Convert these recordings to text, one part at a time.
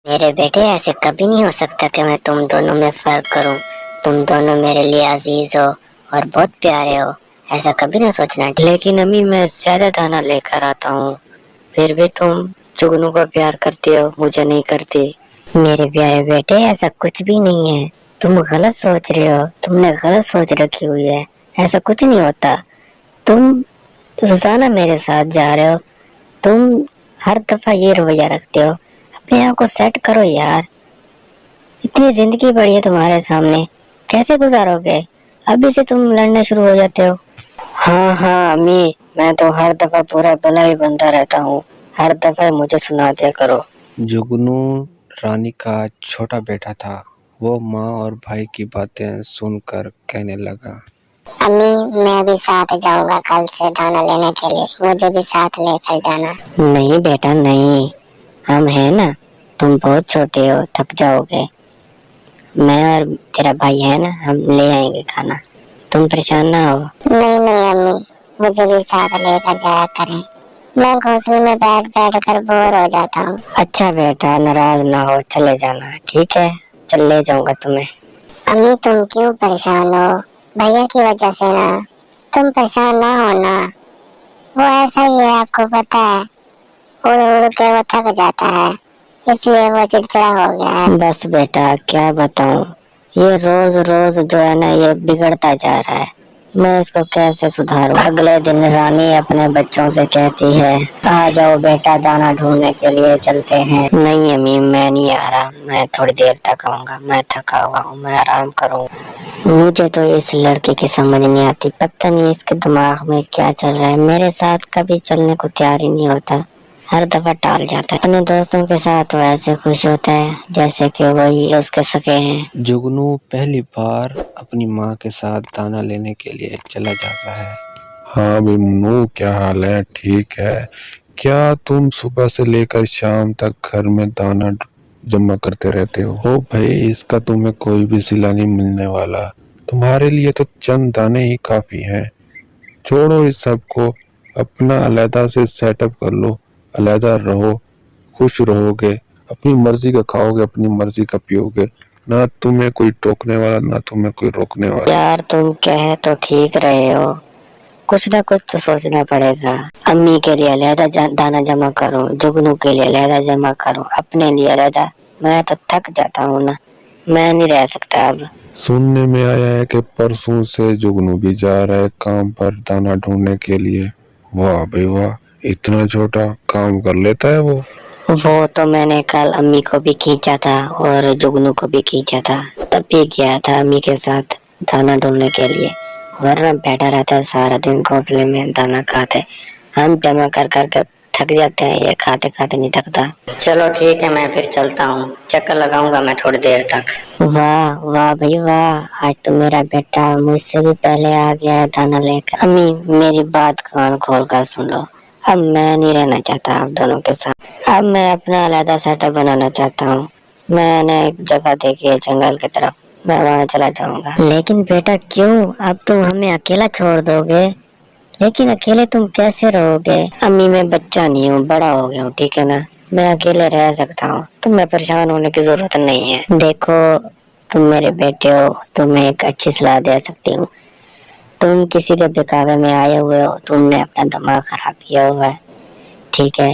میرے بیٹے ایسے کبھی نہیں ہو سکتا کہ میں تم دونوں میں فرق کروں. تم دونوں میرے لیے عزیز ہو اور بہت پیارے ہو, ایسا کبھی نہ سوچنا. لیکن امی میں زیادہ دانا لے کر آتا ہوں, پھر بھی تم جگنو کو پیار کرتی ہو, مجھے نہیں کرتی. میرے پیارے بیٹے ایسا کچھ بھی نہیں ہے, تم غلط سوچ رہے ہو, تم نے غلط سوچ رکھی ہوئی ہے, ایسا کچھ نہیں ہوتا. تم روزانہ میرے ساتھ جا رہے ہو, تم ہر دفعہ یہ رویہ رکھتے ہو. اپنے آپ کو سیٹ کرو یار, اتنی زندگی پڑی ہے تمہارے سامنے, کیسے گزارو گے؟ ابھی سے تم لڑنے شروع ہو جاتے ہو. ہاں ہاں امی, میں تو ہر دفعہ پورا بلا ہی بنتا رہتا ہوں, ہر دفعہ مجھے سنا دیا کرو. جگنو رانی کا چھوٹا بیٹا تھا. وہ ماں اور بھائی کی باتیں سن کر کہنے لگا, امی میں بھی ساتھ جاؤں گا کل سے دانا لینے کے لیے, مجھے بھی ساتھ لے کر جانا. نہیں بیٹا نہیں, ہم ہیں نا, تم بہت چھوٹے ہو, تھک جاؤ گے. میں اور تیرا بھائی ہے نا, ہم لے آئیں گے کھانا, تم پریشان نہ ہو. نہیں نہیں امی, مجھے بھی ساتھ لے کر جایا کریں, میں گھونسلے میں بیٹھ بیٹھ کر بور ہو جاتا ہوں. اچھا بیٹا ناراض نہ ہو, چلے جانا, ٹھیک ہے, چل لے جاؤں گا تمہیں. امی تم کیوں پریشان ہو, بھیا کی وجہ سے نا, تم پریشان نہ ہونا, وہ ایسا ہی ہے, آپ کو پتا ہے, اڑ اڑ کے وہ تھک جاتا ہے, اس لیے وہ چڑچڑا ہو گیا ہے. بس بیٹا کیا بتاؤں, یہ روز روز جو ہے نا یہ بگڑتا جا رہا ہے, میں اس کو کیسے سدھاروں. اگلے دن رانی اپنے بچوں سے کہتی ہے, آ جاؤ بیٹا دانا ڈھونڈنے کے لیے چلتے ہیں. نہیں امی میں نہیں آ رہا, میں تھوڑی دیر تک آؤں گا, میں تھکا ہوا ہوں, میں آرام کروں. مجھے تو اس لڑکے کی سمجھ نہیں آتی, پتہ نہیں اس کے دماغ میں کیا چل رہا ہے, میرے ساتھ کبھی چلنے کو تیار ہی نہیں ہوتا, ہر دفعہ ٹال جاتا ہے. اپنے دوستوں کے ساتھ وہ ایسے خوش ہوتا ہے جیسے کہ وہی اس کے سکے ہیں. جگنو پہلی بار اپنی ماں کے ساتھ دانا لینے کے لیے چلا جاتا ہے. ہاں بھائی منو, کیا حال ہے؟ ٹھیک ہے. کیا تم صبح سے لے کر شام تک گھر میں دانا جمع کرتے رہتے ہو؟ بھائی اس کا تمہیں کوئی بھی صلہ نہیں ملنے والا, تمہارے لیے تو چند دانے ہی کافی ہیں. چھوڑو اس سب کو, اپنا علیحدہ سے سیٹ اپ کر لو, علیحدہ رہو, خوش رہو گے, اپنی مرضی کا کھاؤ گے, اپنی مرضی کا پیو گے, نہ تمہیں کوئی ٹوکنے والا, نہ تمہیں کوئی روکنے والا. یار تم کہہ تو ٹھیک رہے ہو, کچھ نہ کچھ تو سوچنا پڑے گا. امی کے لیے علیحدہ دانا جمع کروں, جگنو کے لیے علیحدہ جمع کروں, اپنے لیے علیحدہ, میں تو تھک جاتا ہوں نا, میں نہیں رہ سکتا اب. سننے میں آیا ہے کہ پرسوں سے جگنو بھی جا رہا ہے کام پر دانا ڈھونڈنے کے لیے. واہ بھائی واہ, اتنا چھوٹا کام کر لیتا ہے وہ. وہ تو میں نے کل امی کو بھی کھینچا تھا اور جگنو کو بھی کھینچا تھا, تب بھی گیا تھا امی کے ساتھ دانا ڈھونڈنے کے لیے, ورنہ بیٹھا رہتا ہے سارا دن گھونسلے میں دانا کھاتے, ہم جمع کر کر کے تھک جاتے ہیں, یہ کھاتے کھاتے نہیں تھکتا. چلو ٹھیک ہے, میں پھر چلتا ہوں, چکر لگاؤں گا میں تھوڑی دیر تک. واہ واہ بھائی واہ, آج تو میرا بیٹا مجھ سے بھی پہلے آ گیا ہے دانا لے کر. امی میری بات کان کھول کر سن لو, اب میں نہیں رہنا چاہتا آپ دونوں کے ساتھ, اب میں اپنا علیحدہ سیٹ اپ بنانا چاہتا ہوں. میں نے ایک جگہ دیکھی ہے جنگل کی طرف, میں وہاں چلا جاؤں گا. لیکن بیٹا کیوں, اب تم ہمیں اکیلا چھوڑ دو گے؟ لیکن اکیلے تم کیسے رہو گے؟ امی میں بچہ نہیں ہوں, بڑا ہو گیا ہوں, ٹھیک ہے نا, میں اکیلے رہ سکتا ہوں, تمہیں پریشان ہونے کی ضرورت نہیں ہے. دیکھو تم میرے بیٹے ہو, تمہیں ایک اچھی صلاح دے سکتی ہوں. تم کسی کے بہکاوے میں آئے ہوئے ہو, تم نے اپنا دماغ خراب کیا ہوا ہے, ٹھیک ہے.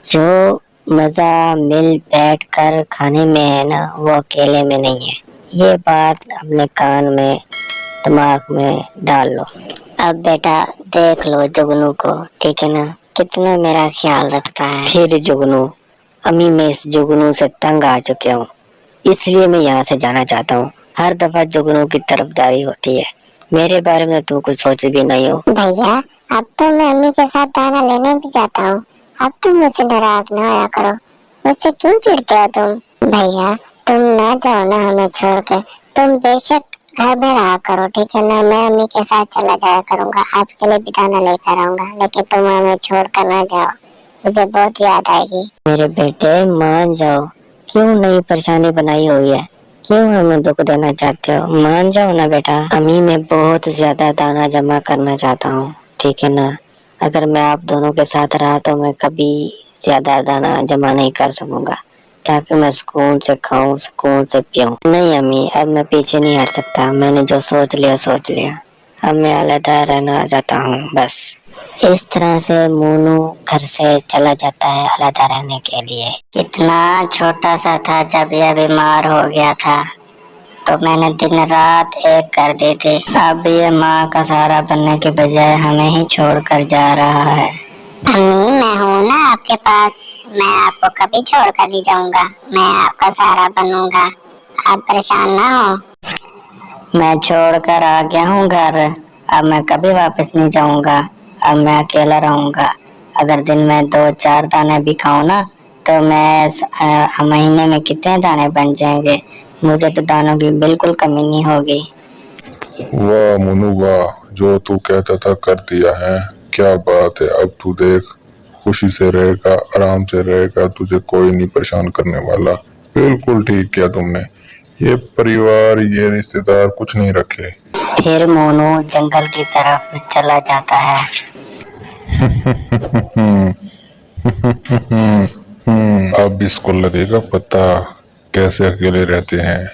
جو مزہ مل بیٹھ کر کھانے میں ہے نا, وہ اکیلے میں نہیں ہے. یہ بات اپنے کان میں دماغ میں ڈال لو. اب بیٹا دیکھ لو جگنو کو, ٹھیک ہے نا, کتنا میرا خیال رکھتا ہے. پھر جگنو, امی میں اس جگنو سے تنگ آ چکا ہوں, اس لیے میں یہاں سے جانا چاہتا ہوں. ہر دفعہ جگنو کی طرفداری ہوتی ہے, میرے بارے میں تم کچھ سوچ بھی نہیں ہو. بھیا اب تو میں امی کے ساتھ دانا لینے بھی جاتا ہوں, اب تم مجھ سے ناراض نہ ہویا کرو, مجھ سے کیوں چڑھتے ہو تم؟ بھیا تم نہ جاؤ نا ہمیں چھوڑ کے, تم بے شک گھر میں رہا کرو, ٹھیک ہے نا, میں امی کے ساتھ چلا جایا کروں گا, آپ کے لیے بھی دانا لے کر آؤں گا, لیکن تم ہمیں چھوڑ کر نہ جاؤ, مجھے بہت یاد آئے گی. میرے بیٹے مان جاؤ, کیوں نئی پریشانی بنائی ہوئی ہے, کیوں ہمیں دکھ دینا چاہتے ہو, مان جاؤ نا بیٹا. امی میں بہت زیادہ دانا جمع کرنا چاہتا ہوں, ٹھیک ہے نا, اگر میں آپ دونوں کے ساتھ رہا تو میں کبھی زیادہ دانا جمع نہیں کر سکوں گا, ताकि मैं सुकून से खाऊं, सुकून से पीऊं। नहीं अम्मी, अब मैं पीछे नहीं हट सकता। मैंने जो सोच लिया। अब मैं अलग रहना चाहता हूँ बस। इस तरह से मोनू घर से चला जाता है अलग रहने के लिए। इतना छोटा सा था जब यह बीमार हो गया था, तो मैंने दिन रात एक कर दी थी। अब ये माँ का सहारा बनने के बजाय हमें ही छोड़कर जा रहा है। अम्मी, मैं हूँ ना आपके पास, मैं आपको कभी छोड़ कर नहीं जाऊंगा। मैं आपका सहारा बनूंगा, आप परेशान ना हो। मैं छोड़कर आ गया हूँ घर, अब मैं कभी वापस नहीं जाऊंगा। अब मैं अकेला रहूंगा। अगर दिन में 2-4 दाने भी खाऊं ना, तो मैं महीने में कितने दाने बन जाएंगे। मुझे तो दानों की बिल्कुल कमी नहीं होगी। वाह मोनू वाह, जो तू कहता था कर दिया है। क्या बात है, अब तू देख, खुशी से रहेगा, आराम से रहेगा, तुझे कोई नहीं परेशान करने वाला। बिल्कुल ठीक किया तुमने। ये परिवार, ये रिश्तेदार कुछ नहीं रखे। फिर मोनू जंगल की तरफ चला जाता है। अब इसको लगेगा पता कैसे अकेले रहते हैं।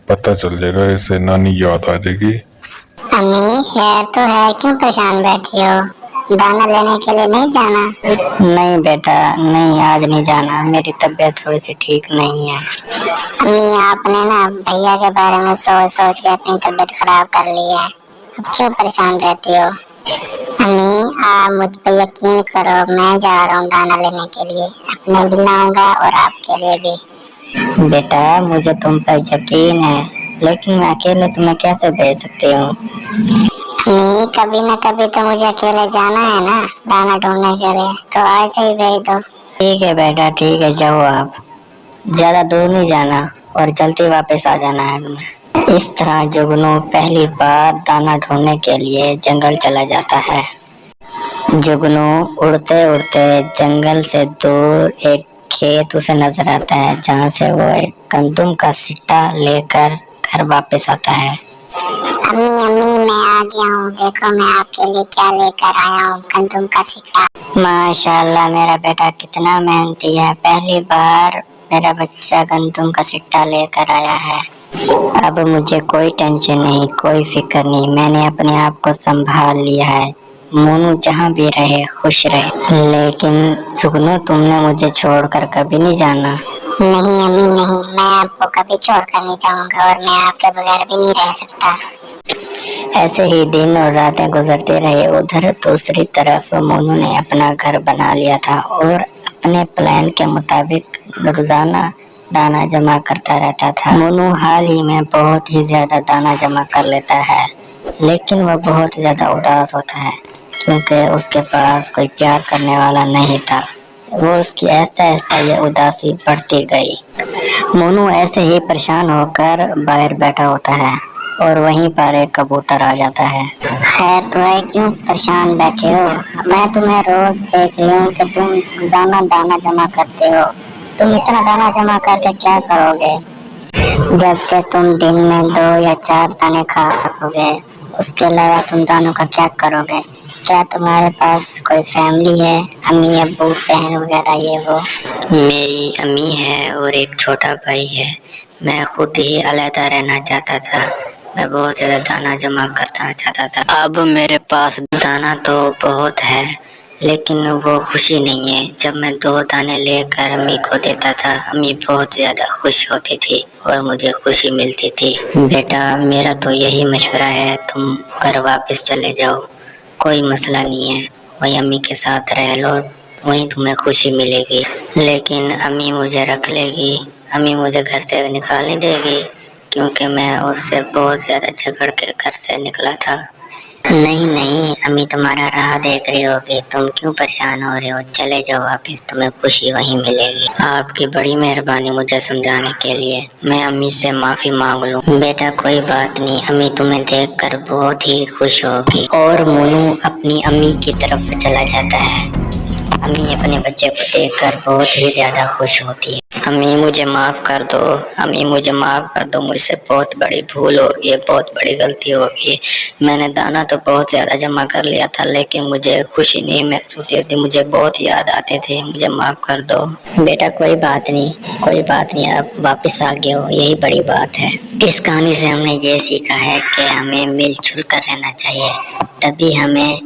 पता चल जाएगा, इससे नानी याद आ जाएगी। अम्मी, खैर तो है, क्यों परेशान बैठी हो? दाना लेने के लिए नहीं जाना? नहीं बेटा नहीं, आज नहीं जाना। मेरी तबीयत थोड़ी सी ठीक नहीं है। अम्मी, आपने ना भैया के बारे में सोच सोच के अपनी तबीयत खराब कर ली है। अब क्यों परेशान रहती हो? अम्मी, आप मुझ पर यकीन करो, मैं जा रहा हूँ दाना लेने के लिए। अपने भी लाऊंगा और आपके लिए भी। बेटा मुझे तुम पर यकीन है, लेकिन मैं अकेले तुम्हें कैसे भेज सकती हूँ। अम्मी, कभी न कभी तो मुझे अकेले जाना है ना दाना ढूंढने के लिए, तो आज से ही भेज दो। ठीक है बेटा, ठीक है, जाओ आप। ज्यादा दूर नहीं जाना और जल्दी वापस आ जाना है। इस तरह जुगनू पहली बार दाना ढूंढने के लिए जंगल चला जाता है। जुगनू उड़ते उड़ते जंगल से दूर एक खेत उसे नजर आता है, जहाँ से वो एक गंदम का सिट्टा लेकर घर वापस आता है। अम्मी अम्मी, मैं आ गया हूँ, देखो मैं आपके लिए क्या लेकर आया हूँ, गंदम का सिक्का। माशाल्लाह, मेरा बेटा कितना मेहनती है। पहली बार मेरा बच्चा गंदम का सिट्टा लेकर आया है। अब मुझे कोई टेंशन नहीं, कोई फिक्र नहीं। मैंने अपने आप को संभाल लिया है। मोनू जहाँ भी रहे खुश रहे। लेकिन जुगनू, तुमने मुझे छोड़कर कभी नहीं जाना। नहीं अम्मी नहीं, मैं आपको कभी छोड़कर नहीं जाऊंगा और मैं आपके बगैर भी नहीं रह सकता। ऐसे ही दिन और रातें गुजरते रहे। उधर दूसरी तरफ मोनू ने अपना घर बना लिया था और अपने प्लान के मुताबिक रोजाना दाना जमा करता रहता था। मोनू हाल ही में बहुत ही ज्यादा दाना जमा कर लेता है, लेकिन वह बहुत ज्यादा उदास होता है क्योंकि उसके पास कोई प्यार करने वाला नहीं था। वो उसकी ऐसा ऐसा ये उदासी बढ़ती गई। मोनू ऐसे ही परेशान होकर बाहर बैठा होता है और वहीं पर एक कबूतर आ जाता है। खैर तो है, क्यों परेशान बैठे हो? मैं तुम्हें रोज देख रही हूँ कि तुम रोजाना दाना जमा करते हो। तुम इतना दाना जमा करके क्या करोगे, जबकि तुम दिन में 2 या 4 दाने खा सकोगे? उसके अलावा तुम दानों का क्या करोगे? क्या तुम्हारे पास कोई फैमिली है, अम्मी अब्बू बहन वगैरह ये वो? मेरी अम्मी है और एक छोटा भाई है। मैं खुद ही अलग रहना चाहता था। मैं बहुत ज्यादा दाना जमा करना चाहता था। अब मेरे पास दाना तो बहुत है, लेकिन वो खुशी नहीं है। जब मैं 2 दाने लेकर अम्मी को देता था, अम्मी बहुत ज्यादा खुश होती थी और मुझे खुशी मिलती थी। बेटा मेरा तो यही मशवरा है, तुम घर वापस चले जाओ, कोई मसला नहीं है। वही अम्मी के साथ रह लो, वहीं तुम्हें खुशी मिलेगी। लेकिन अम्मी मुझे रख लेगी, अम्मी मुझे घर से निकाल नहीं देगी, क्योंकि मैं उससे बहुत ज्यादा झगड़ के घर से निकला था। नहीं नहीं, अम्मी तुम्हारा राह देख रही होगी, तुम क्यों परेशान हो रहे हो? चले जाओ वापस, तुम्हें खुशी वहीं मिलेगी। आपकी बड़ी मेहरबानी मुझे समझाने के लिए। मैं अम्मी से माफी मांग लूं। बेटा कोई बात नहीं, अम्मी तुम्हें देखकर बहुत ही खुश होगी। और मोनू अपनी अम्मी की तरफ चला जाता है। अम्मी अपने बच्चे को देखकर बहुत ही ज्यादा खुश होती है। अम्मी मुझे माफ कर दो, अम्मी मुझे माफ कर दो, मुझसे बहुत बड़ी भूल हो गई, बहुत बड़ी गलती हो गई। मैंने दाना तो बहुत ज्यादा जमा कर लिया था, लेकिन मुझे खुशी नहीं महसूस होती थी, मुझे बहुत याद आते थे, मुझे माफ कर दो। बेटा कोई बात नहीं, कोई बात नहीं, आप वापस आ गए हो, यही बड़ी बात है। इस कहानी से हमने ये सीखा है कि हमें मिलजुल कर रहना चाहिए, तभी हमें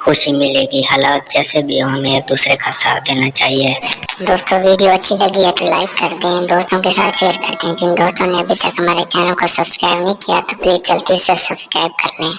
खुशी मिलेगी। हालात जैसे भी हो, हमें एक दूसरे का साथ देना चाहिए। दोस्तों वीडियो अच्छी लगी है तो लाइक कर दें, दोस्तों के साथ शेयर कर दें। जिन दोस्तों ने अभी तक हमारे चैनल को सब्सक्राइब नहीं किया तो प्लीज जल्दी से सब्सक्राइब कर लें।